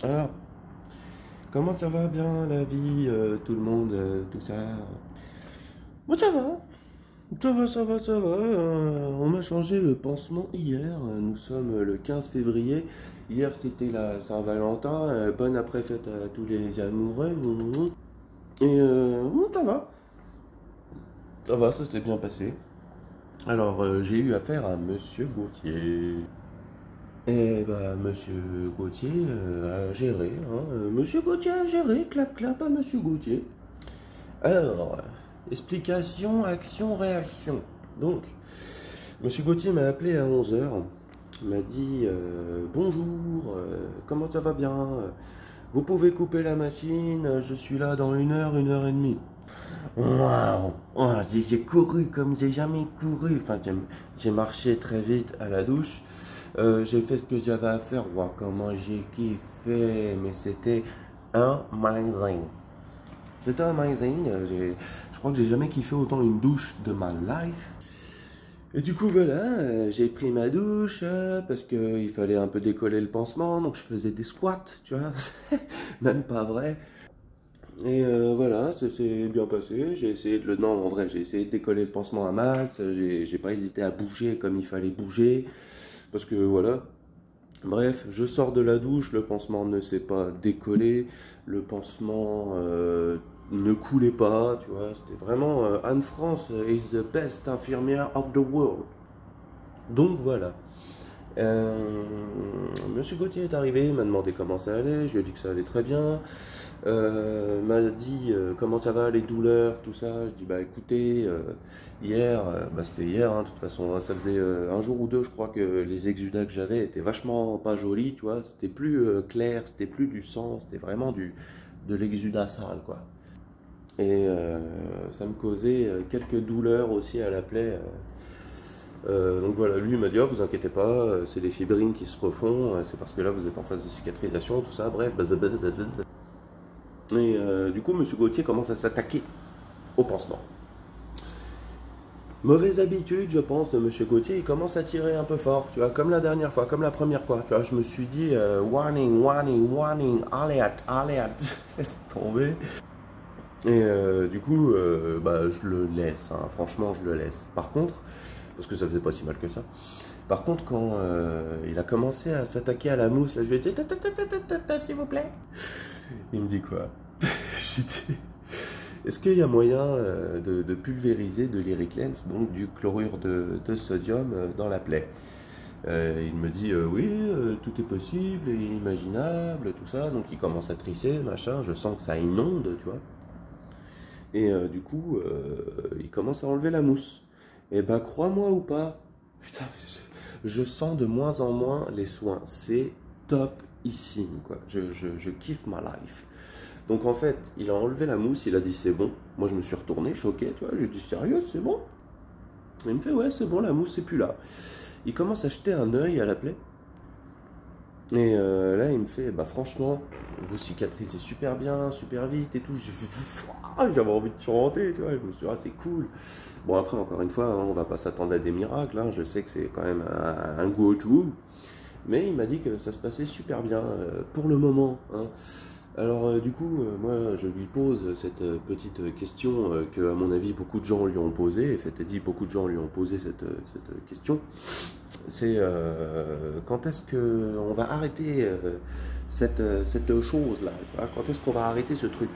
Alors, comment ça va bien la vie, tout le monde, tout ça? Moi ça va, on m'a changé le pansement hier, nous sommes le 15 février. Hier c'était la Saint-Valentin, bonne après-fête à tous les amoureux. Et ça va, ça s'est bien passé. Alors j'ai eu affaire à Monsieur Gauthier. Et bah, Monsieur Gauthier a géré, hein. Monsieur Gauthier a géré, clap clap à Monsieur Gauthier. Alors, explication, action, réaction. Donc, Monsieur Gauthier m'a appelé à 11 heures. Il m'a dit bonjour, comment ça va bien? Vous pouvez couper la machine, je suis là dans 1 heure et demie. Waouh! Oh, j'ai couru comme j'ai jamais couru. Enfin, j'ai marché très vite à la douche. J'ai fait ce que j'avais à faire. Voir comment j'ai kiffé. Mais c'était amazing. C'était amazing. Je crois que j'ai jamais kiffé autant une douche de ma life. Et du coup, voilà, j'ai pris ma douche parce qu'il fallait un peu décoller le pansement. Donc, je faisais des squats, tu vois. Même pas vrai. Et voilà, ça s'est bien passé. J'ai essayé de le. Non, en vrai, j'ai essayé de décoller le pansement à max. J'ai pas hésité à bouger comme il fallait bouger. Parce que voilà. Bref, je sors de la douche, le pansement ne s'est pas décollé. Le pansement ne coulait pas, tu vois. C'était vraiment Anne-France is the best infirmière of the world. Donc voilà. Monsieur Gauthier est arrivé, il m'a demandé comment ça allait, je lui ai dit que ça allait très bien. M'a dit comment ça va, les douleurs, tout ça. Je dis bah écoutez, hier, bah c'était hier, hein, de toute façon, hein, ça faisait un jour ou deux, je crois que les exudats que j'avais étaient vachement pas jolis, tu vois. C'était plus clair, c'était plus du sang, c'était vraiment de l'exudat sale, quoi. Et ça me causait quelques douleurs aussi à la plaie. Donc voilà, lui il m'a dit oh, vous inquiétez pas, c'est les fibrines qui se refont, c'est parce que là vous êtes en phase de cicatrisation, tout ça, bref. Et du coup, Monsieur Gauthier commence à s'attaquer au pansement. Mauvaise habitude, je pense, de Monsieur Gauthier, il commence à tirer un peu fort, tu vois, comme la dernière fois, comme la première fois, tu vois, je me suis dit warning, warning, warning, alerte, alerte, laisse tomber. Et du coup, bah, je le laisse, hein, franchement, je le laisse. Par contre, parce que ça faisait pas si mal que ça. Par contre, quand il a commencé à s'attaquer à la mousse, là, je lui ai dit s'il vous plaît. Il me dit quoi? J'ai dit, est-ce qu'il y a moyen de pulvériser de l'Iriclens, donc du chlorure de sodium dans la plaie? Il me dit oui, tout est possible et imaginable, tout ça. Donc il commence à trisser, machin. Je sens que ça inonde, tu vois. Et du coup, il commence à enlever la mousse. Et bah crois-moi ou pas, putain, je sens de moins en moins les soins. C'est topissime, quoi. Je kiffe ma life. Donc en fait, il a enlevé la mousse, il a dit c'est bon. Moi je me suis retourné, choqué, tu vois. J'ai dit sérieux, c'est bon? Il me fait ouais, c'est bon, la mousse c'est plus là. Il commence à jeter un œil à la plaie. Et là, il me fait, bah franchement, vous cicatrisez super bien, super vite et tout. J'avais envie de chanter, tu vois. Je me suis dit, ah, c'est cool. Bon, après, encore une fois, hein, on va pas s'attendre à des miracles. Hein. Je sais que c'est quand même un go-to. Mais il m'a dit que ça se passait super bien pour le moment. Hein. Alors, du coup, moi, je lui pose cette petite question que, à mon avis, beaucoup de gens lui ont posée. Et fait et dit, beaucoup de gens lui ont posé cette question. C'est quand est-ce qu'on va arrêter cette chose-là, tu vois, quand est-ce qu'on va arrêter ce truc?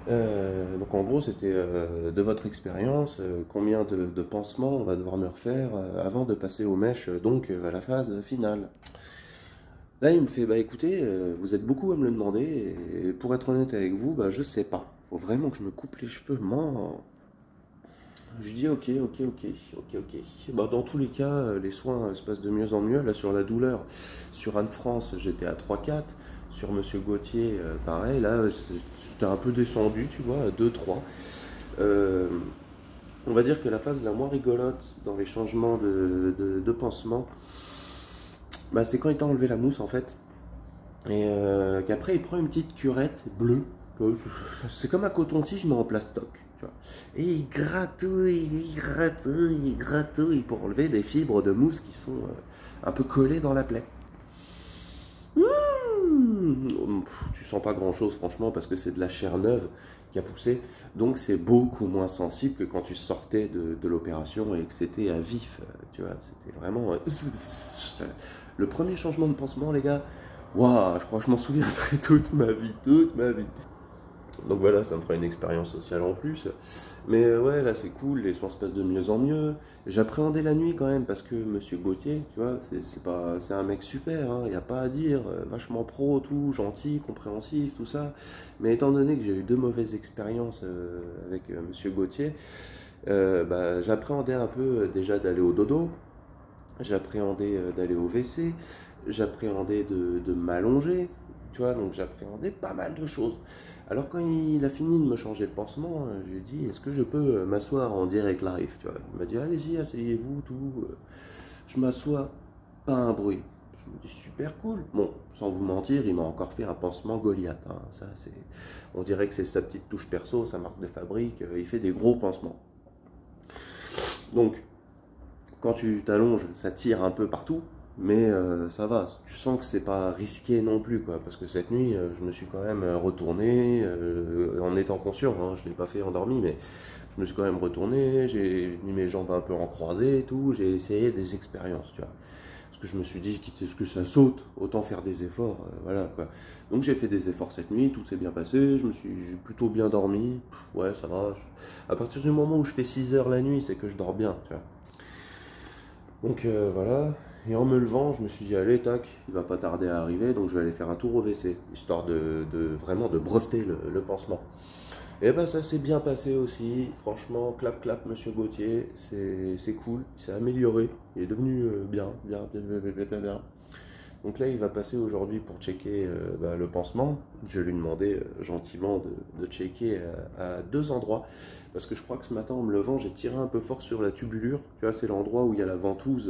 Donc en gros, c'était de votre expérience, combien de pansements on va devoir me refaire avant de passer aux mèches, donc à la phase finale. Là, il me fait, bah écoutez, vous êtes beaucoup à me le demander, et pour être honnête avec vous, bah je sais pas. Faut vraiment que je me coupe les cheveux, man. Je lui dis ok. Bah, dans tous les cas, les soins se passent de mieux en mieux. Là, sur la douleur, sur Anne-France, j'étais à 3-4. Sur Monsieur Gauthier, pareil. Là, c'était un peu descendu, tu vois, à 2-3. On va dire que la phase la moins rigolote dans les changements de pansement, bah, c'est quand il t'a enlevé la mousse, en fait. Et qu'après, il prend une petite curette bleue. C'est comme un coton-tige, mais en plastoc. tu vois. Et il gratouille pour enlever les fibres de mousse qui sont un peu collées dans la plaie. Tu sens pas grand chose franchement parce que c'est de la chair neuve qui a poussé, donc c'est beaucoup moins sensible que quand tu sortais de l'opération et que c'était à vif, tu vois, c'était vraiment le premier changement de pansement, les gars. Waouh, je crois que je m'en souviendrai toute ma vie, toute ma vie. Donc voilà, ça me fera une expérience sociale en plus. Mais ouais, là c'est cool, les soins se passent de mieux en mieux. J'appréhendais la nuit quand même parce que Monsieur Gauthier, tu vois, c'est un mec super, il n'y a pas à dire, vachement pro, tout, gentil, compréhensif, tout ça. Mais étant donné que j'ai eu 2 mauvaises expériences avec Monsieur Gauthier, bah, j'appréhendais un peu déjà d'aller au dodo, j'appréhendais d'aller au WC, j'appréhendais de m'allonger, tu vois, donc j'appréhendais pas mal de choses. Alors quand il a fini de me changer le pansement, je lui ai dit, est-ce que je peux m'asseoir en direct live, tu vois. Il m'a dit, allez-y, asseyez-vous, tout. Je m'assois, pas un bruit. Je me dis, super cool. Bon, sans vous mentir, il m'a encore fait un pansement Goliath, hein. Ça, on dirait que c'est sa petite touche perso, sa marque de fabrique, il fait des gros pansements. Donc, quand tu t'allonges, ça tire un peu partout, mais ça va, tu sens que c'est pas risqué non plus, quoi, parce que cette nuit, je me suis quand même retourné, en étant conscient, hein, je l'ai pas fait endormi, mais je me suis quand même retourné, j'ai mis mes jambes un peu en croisée et tout, j'ai essayé des expériences, tu vois, parce que je me suis dit, quitte à ce que ça saute, autant faire des efforts, voilà, quoi. Donc j'ai fait des efforts cette nuit, tout s'est bien passé, j'ai plutôt bien dormi, ouais, ça va, à partir du moment où je fais 6 heures la nuit, c'est que je dors bien, tu vois. Donc voilà, et en me levant, je me suis dit, allez, tac, il va pas tarder à arriver, donc je vais aller faire un tour au WC, histoire vraiment de breveter le pansement. Et ben ça s'est bien passé aussi, franchement, clap clap, Monsieur Gauthier, c'est cool, il s'est amélioré, il est devenu bien. Donc là, il va passer aujourd'hui pour checker le pansement. Je lui ai demandé gentiment de checker à 2 endroits. Parce que je crois que ce matin, en me levant, j'ai tiré un peu fort sur la tubulure. Tu vois, c'est l'endroit où il y a la ventouse,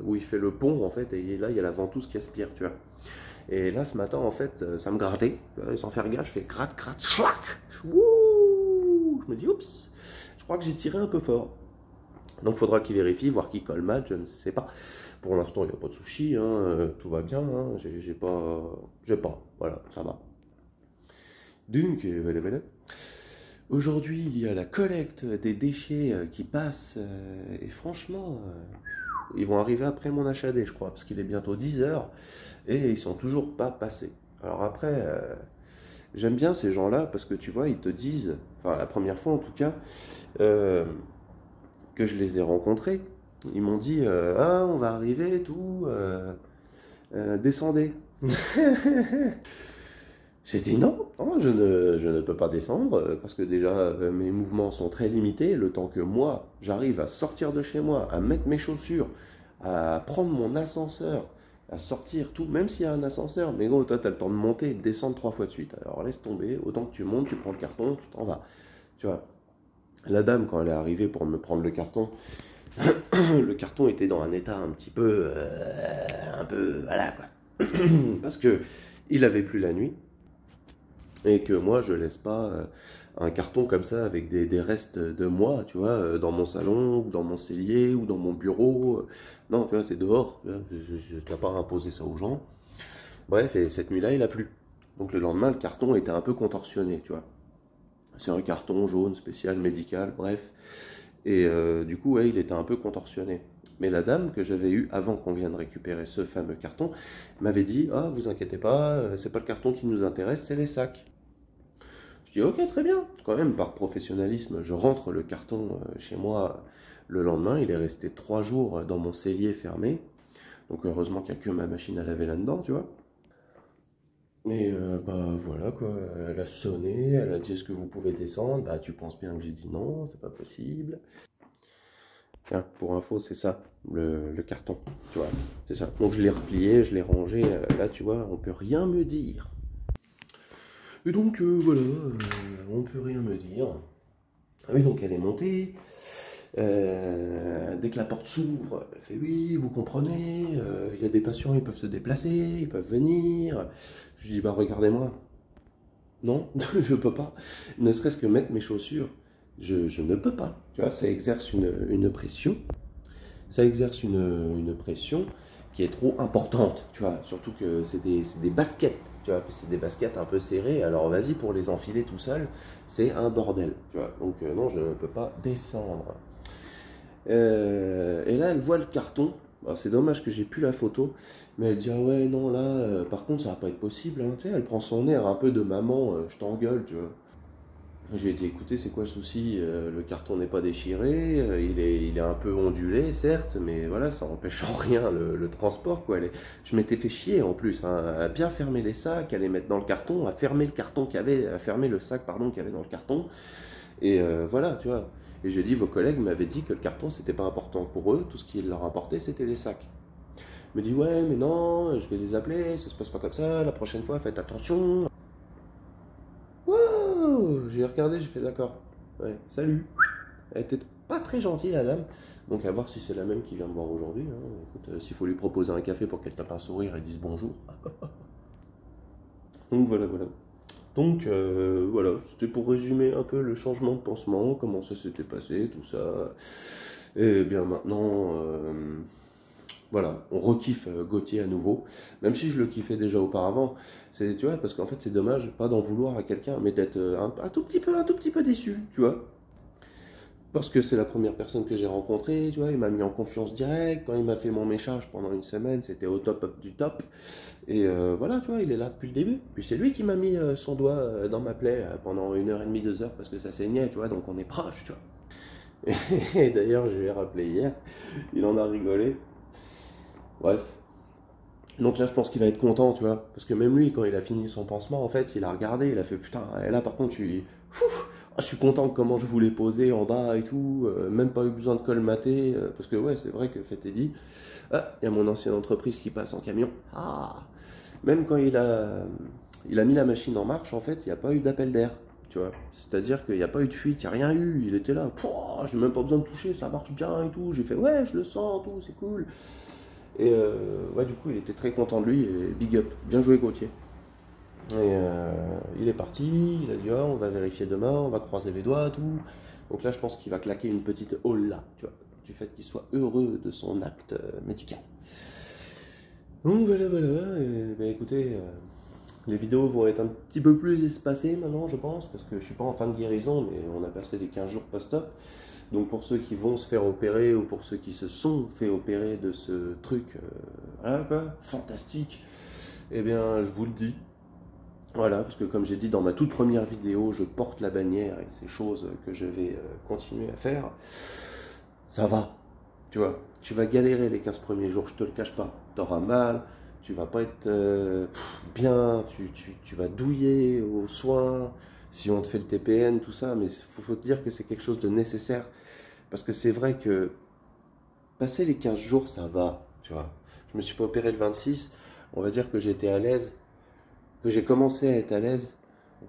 où il fait le pont, en fait. Et là, il y a la ventouse qui aspire, tu vois. Et là, ce matin, en fait, ça me grattait. Sans faire gaffe, je fais gratte, gratte, schlac. Je me dis, oups, je crois que j'ai tiré un peu fort. Donc il faudra qu'il vérifie, voir qu'il colle mal, je ne sais pas. Pour l'instant, il n'y a pas de souci, hein, tout va bien, hein, j'ai pas, voilà, ça va. Donc, voilà. Aujourd'hui, il y a la collecte des déchets qui passe, et franchement, ils vont arriver après mon HAD, je crois, parce qu'il est bientôt 10 h, et ils sont toujours pas passés. Alors après, j'aime bien ces gens-là, parce que tu vois, ils te disent, enfin la première fois en tout cas, que je les ai rencontrés, ils m'ont dit ah, on va arriver et tout, descendez. J'ai dit non, je ne peux pas descendre parce que déjà mes mouvements sont très limités. Le temps que moi j'arrive à sortir de chez moi, à mettre mes chaussures, à prendre mon ascenseur, à sortir tout, même s'il y a un ascenseur, mais gros, toi tu as le temps de monter et de descendre 3 fois de suite. Alors laisse tomber, autant que tu montes, tu prends le carton, tu t'en vas. Tu vois. La dame, quand elle est arrivée pour me prendre le carton était dans un état un petit peu, voilà quoi. Parce que il avait plu la nuit et que moi je laisse pas un carton comme ça avec des restes de moi, tu vois, dans mon salon, ou dans mon cellier, ou dans mon bureau. Non, tu vois, c'est dehors. Je ne dois pas imposer ça aux gens. Bref, et cette nuit-là, il a plu. Donc le lendemain, le carton était un peu contorsionné, tu vois. C'est un carton jaune spécial médical, bref. Et du coup, ouais, il était un peu contorsionné. Mais la dame que j'avais eue avant qu'on vienne récupérer ce fameux carton m'avait dit « Ah, vous inquiétez pas, c'est pas le carton qui nous intéresse, c'est les sacs. » Je dis « Ok, très bien. » Quand même, par professionnalisme, je rentre le carton chez moi le lendemain. Il est resté 3 jours dans mon cellier fermé. Donc heureusement qu'il n'y a que ma machine à laver là-dedans, tu vois. Et bah voilà quoi, elle a sonné, elle a dit est-ce que vous pouvez descendre? Bah tu penses bien que j'ai dit non, c'est pas possible. Tiens, pour info, c'est ça, le carton, tu vois, c'est ça. Donc je l'ai replié, je l'ai rangé, là tu vois, on peut rien me dire. Et donc voilà, on peut rien me dire. Ah oui, donc elle est montée. Dès que la porte s'ouvre, elle fait oui, vous comprenez, il y a des patients, ils peuvent se déplacer, ils peuvent venir. Je dis bah regardez-moi. Non, je peux pas. Ne serait-ce que mettre mes chaussures, Je ne peux pas. Tu vois, ça exerce une pression. Ça exerce une pression qui est trop importante, tu vois. Surtout que c'est des baskets, tu vois. C'est des baskets un peu serrées. Alors vas-y, pour les enfiler tout seul, c'est un bordel, tu vois. Donc non, je ne peux pas descendre. Et là, elle voit le carton. Bon, c'est dommage que j'ai plus la photo. Mais elle dit, ah ouais, non, là, par contre, ça va pas être possible, hein. Tu sais, elle prend son air un peu de maman, je t'engueule, tu vois. Je lui ai dit, écoutez, c'est quoi le souci? Le carton n'est pas déchiré, il est un peu ondulé, certes, mais voilà, ça n'empêche en rien le transport, quoi. Je m'étais fait chier en plus, hein, à bien fermer les sacs, à les mettre dans le carton, à fermer le carton à fermer le sac, pardon, qu'il y avait dans le carton. Et voilà, tu vois. Et j'ai dit, vos collègues m'avaient dit que le carton, c'était pas important pour eux, tout ce qui leur importait, c'était les sacs. Il me dit, ouais, mais non, je vais les appeler, ça se passe pas comme ça, la prochaine fois, faites attention. Wow, j'ai regardé, j'ai fait d'accord. Ouais, salut. Elle était pas très gentille, la dame. Donc à voir si c'est la même qui vient me voir aujourd'hui, hein. Écoute, s'il faut lui proposer un café pour qu'elle tape un sourire et dise bonjour. Donc voilà, voilà. Donc voilà, c'était pour résumer un peu le changement de pansement, comment ça s'était passé, tout ça. Et bien maintenant, voilà, on rekiffe Gauthier à nouveau, même si je le kiffais déjà auparavant. C'est, tu vois, parce qu'en fait c'est dommage, pas d'en vouloir à quelqu'un, mais d'être un tout petit peu déçu, tu vois. Parce que c'est la première personne que j'ai rencontrée, tu vois, il m'a mis en confiance direct. Quand il m'a fait mon méchage pendant une semaine, c'était au top du top. Et voilà, tu vois, il est là depuis le début. Puis c'est lui qui m'a mis son doigt dans ma plaie pendant 1h30, 2 heures, parce que ça saignait, tu vois, donc on est proche, tu vois. Et d'ailleurs, je lui ai rappelé hier, il en a rigolé. Bref. Donc là, je pense qu'il va être content, tu vois. Parce que même lui, quand il a fini son pansement, en fait, il a regardé, il a fait putain. Et là, par contre, je suis content de comment je voulais poser en bas et tout. Même pas eu besoin de colmater. Parce que, ouais, c'est vrai que fait est dit. Ah, il y a mon ancienne entreprise qui passe en camion. Ah! Même quand il a mis la machine en marche, en fait, il n'y a pas eu d'appel d'air. Tu vois, c'est-à-dire qu'il n'y a pas eu de fuite, il n'y a rien eu. Il était là, j'ai même pas besoin de toucher, ça marche bien et tout. J'ai fait, ouais, je le sens, tout, c'est cool. Et ouais, du coup, il était très content de lui et big up. Bien joué, Gauthier. Et il est parti, il a dit, ah, on va vérifier demain, on va croiser les doigts, tout. Donc là, je pense qu'il va claquer une petite là, tu vois, du fait qu'il soit heureux de son acte médical. Donc voilà, voilà. Et, bah, écoutez, les vidéos vont être un petit peu plus espacées maintenant, je pense, parce que je suis pas en fin de guérison, mais on a passé les 15 jours post-op. Donc pour ceux qui vont se faire opérer ou pour ceux qui se sont fait opérer de ce truc, voilà quoi, fantastique, eh bien je vous le dis. Voilà, parce que comme j'ai dit dans ma toute première vidéo, je porte la bannière et c'est chose que je vais continuer à faire. Ça va, tu vois. Tu vas galérer les 15 premiers jours, je te le cache pas. Tu auras mal, tu vas pas être bien, tu vas douiller aux soins, si on te fait le TPN, tout ça, mais il faut te dire que c'est quelque chose de nécessaire. Parce que c'est vrai que passer les 15 jours, ça va, tu vois. Je me suis fait opérer le 26, on va dire que j'étais à l'aise, que j'ai commencé à être à l'aise.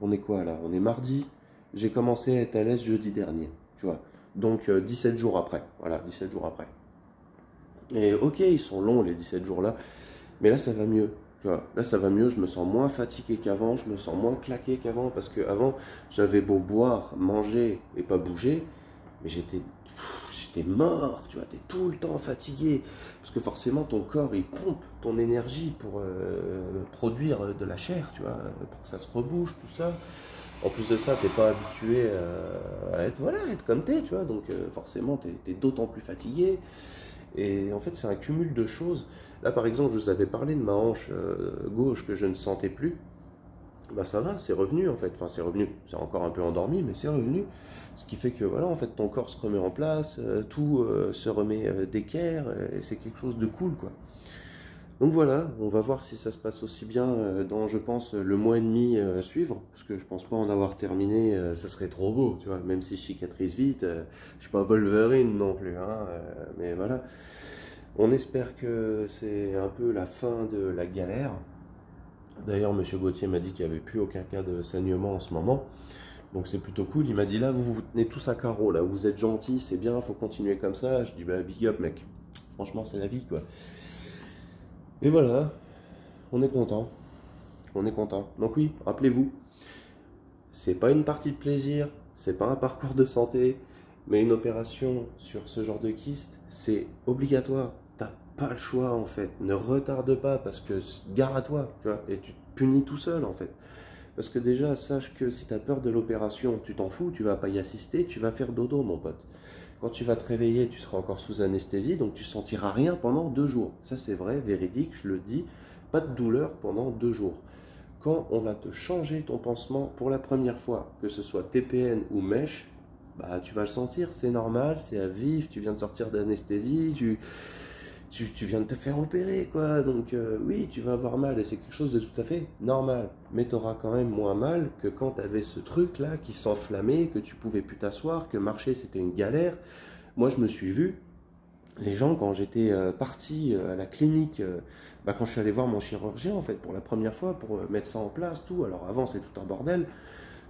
On est quoi là? On est mardi, j'ai commencé à être à l'aise jeudi dernier, tu vois. Donc 17 jours après, voilà, 17 jours après. Et ok, ils sont longs les 17 jours là, mais là ça va mieux. Tu vois, là ça va mieux, je me sens moins fatigué qu'avant, je me sens moins claqué qu'avant, parce qu'avant j'avais beau boire, manger et pas bouger, mais j'étais mort, tu vois, t'es tout le temps fatigué, parce que forcément ton corps il pompe ton énergie pour produire de la chair, tu vois, pour que ça se rebouge, tout ça. En plus de ça, t'es pas habitué à être, voilà, être comme t'es, tu vois, donc forcément t'es d'autant plus fatigué. Et en fait, c'est un cumul de choses. Là, par exemple, je vous avais parlé de ma hanche gauche que je ne sentais plus. Bah ça va, c'est revenu en fait. Enfin, c'est revenu. C'est encore un peu endormi, mais c'est revenu. Ce qui fait que voilà, en fait, ton corps se remet en place, tout se remet d'équerre, et c'est quelque chose de cool, quoi. Donc voilà, on va voir si ça se passe aussi bien dans, je pense, le mois et demi à suivre, parce que je pense pas en avoir terminé, ça serait trop beau, tu vois, même si je cicatrise vite, je suis pas Wolverine non plus, hein, mais voilà. On espère que c'est un peu la fin de la galère. D'ailleurs, Monsieur Gauthier m'a dit qu'il n'y avait plus aucun cas de saignement en ce moment, donc c'est plutôt cool. Il m'a dit là, vous vous tenez tous à carreau, là, vous êtes gentils, c'est bien, faut continuer comme ça. Je dis bah big up mec, franchement c'est la vie quoi. Et voilà, on est content. On est content. Donc oui, rappelez-vous, c'est pas une partie de plaisir, c'est pas un parcours de santé, mais une opération sur ce genre de kyste, c'est obligatoire. T'as pas le choix en fait. Ne retarde pas parce que gare à toi, tu vois, et tu te punis tout seul en fait. Parce que déjà, sache que si tu as peur de l'opération, tu t'en fous, tu vas pas y assister, tu vas faire dodo, mon pote. Quand tu vas te réveiller, tu seras encore sous anesthésie, donc tu sentiras rien pendant 2 jours. Ça, c'est vrai, véridique, je le dis. Pas de douleur pendant 2 jours. Quand on va te changer ton pansement pour la première fois, que ce soit TPN ou mèche, bah, tu vas le sentir, c'est normal, c'est à vif, tu viens de sortir d'anesthésie, tu viens de te faire opérer, quoi. Donc oui, tu vas avoir mal et c'est quelque chose de tout à fait normal. Mais tu auras quand même moins mal que quand tu avais ce truc-là qui s'enflammait, que tu pouvais plus t'asseoir, que marcher c'était une galère. Moi, je me suis vu, les gens, quand j'étais parti à la clinique, bah, quand je suis allé voir mon chirurgien, en fait, pour la première fois, pour mettre ça en place, tout. Alors avant, c'est tout un bordel.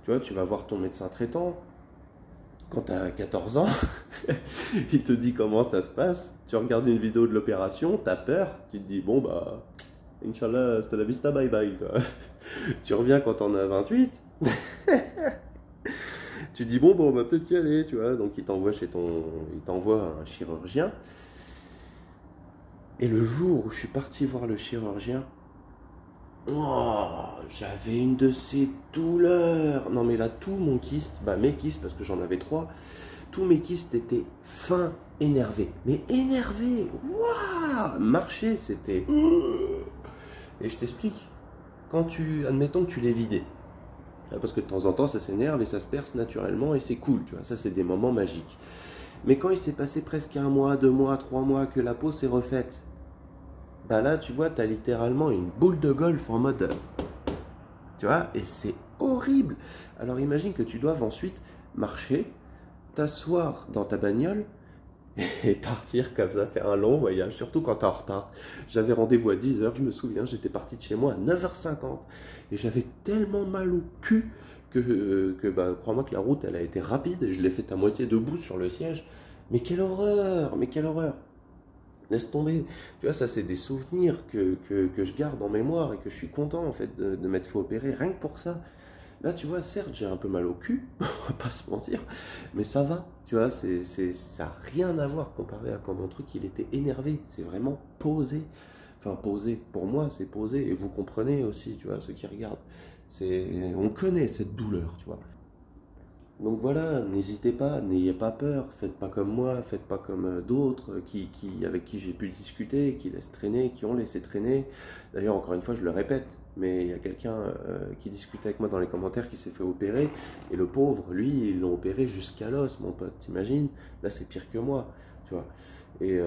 Tu vois, tu vas voir ton médecin traitant. Quand tu as 14 ans, il te dit comment ça se passe. Tu regardes une vidéo de l'opération, tu as peur, tu te dis bon bah, Inch'Allah, hasta la vista, bye bye. Tu reviens quand on a 28, tu dis bon, on va peut-être y aller, tu vois. Donc il t'envoie un chirurgien. Et le jour où je suis parti voir le chirurgien, oh, j'avais une de ces douleurs. Non mais là, tout mon kyste, bah mes kystes, parce que j'en avais 3, tous mes kystes étaient fins, énervés. Mais énervés, waouh, marcher, c'était... Et je t'explique, admettons que tu l'aies vidé, parce que de temps en temps, ça s'énerve et ça se perce naturellement et c'est cool, tu vois, ça c'est des moments magiques. Mais quand il s'est passé presque 1 mois, 2 mois, 3 mois, que la peau s'est refaite, bah là, tu vois, tu as littéralement une boule de golf en mode... Tu vois, et c'est horrible. Alors imagine que tu doives ensuite marcher, t'asseoir dans ta bagnole et partir comme ça, faire un long voyage, surtout quand tu es en retard. J'avais rendez-vous à 10 h, je me souviens, j'étais parti de chez moi à 9 h 50 et j'avais tellement mal au cul que bah, crois-moi que la route, elle a été rapide et je l'ai faite à moitié debout sur le siège. Mais quelle horreur, mais quelle horreur. Laisse tomber. Tu vois, ça, c'est des souvenirs que je garde en mémoire et que je suis content, en fait, de m'être fait opérer, rien que pour ça. Là, tu vois, certes, j'ai un peu mal au cul, on va pas se mentir, mais ça va. Tu vois, ça n'a rien à voir comparé à quand mon truc, il était énervé. C'est vraiment posé. Enfin, posé, pour moi, c'est posé. Et vous comprenez aussi, tu vois, ceux qui regardent. On connaît cette douleur, tu vois. Donc voilà, n'hésitez pas, n'ayez pas peur, faites pas comme moi, faites pas comme d'autres avec qui j'ai pu discuter, qui laissent traîner, qui ont laissé traîner. D'ailleurs, encore une fois, je le répète, mais il y a quelqu'un qui discutait avec moi dans les commentaires qui s'est fait opérer, et le pauvre, lui, ils l'ont opéré jusqu'à l'os, mon pote, t'imagines? Là, c'est pire que moi, tu vois. Et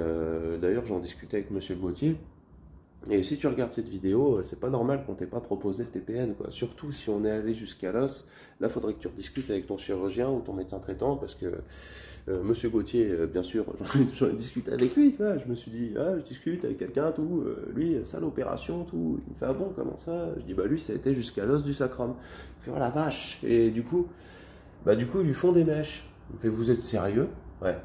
d'ailleurs, j'en discutais avec Monsieur Gauthier. Et si tu regardes cette vidéo, c'est pas normal qu'on t'ait pas proposé le TPN, quoi. Surtout si on est allé jusqu'à l'os, là, il faudrait que tu rediscutes avec ton chirurgien ou ton médecin traitant, parce que Monsieur Gauthier, bien sûr, j'en ai discuté avec lui, tu vois. Je me suis dit, ah, je discute avec quelqu'un, tout, lui, ça, l'opération, tout. Il me fait, ah bon, comment ça? Je dis, bah lui, ça a été jusqu'à l'os du sacrum. Il me fait, oh la vache. Et du coup, ils lui font des mèches. Il me fait, vous êtes sérieux? Ouais.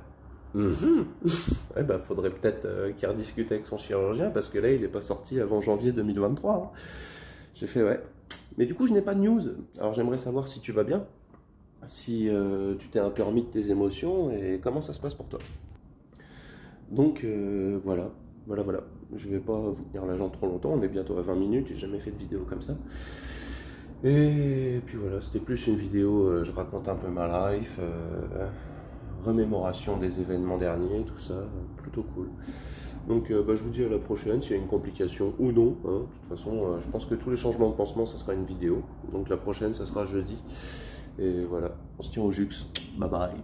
Ouais, bah, faudrait peut-être qu'il rediscute avec son chirurgien parce que là, il n'est pas sorti avant janvier 2023. Hein. J'ai fait ouais. Mais du coup, je n'ai pas de news. Alors, j'aimerais savoir si tu vas bien, si tu t'es un peu remis de tes émotions et comment ça se passe pour toi. Donc, voilà. Je vais pas vous tenir la jambe trop longtemps. On est bientôt à 20 minutes. J'ai jamais fait de vidéo comme ça. Et puis voilà, c'était plus une vidéo. Je raconte un peu ma life. Remémoration des événements derniers, tout ça, plutôt cool. Donc je vous dis à la prochaine, s'il y a une complication ou non. Hein. De toute façon, je pense que tous les changements de pansement, ça sera une vidéo. Donc la prochaine, ça sera jeudi. Et voilà, on se tient au jux. Bye bye.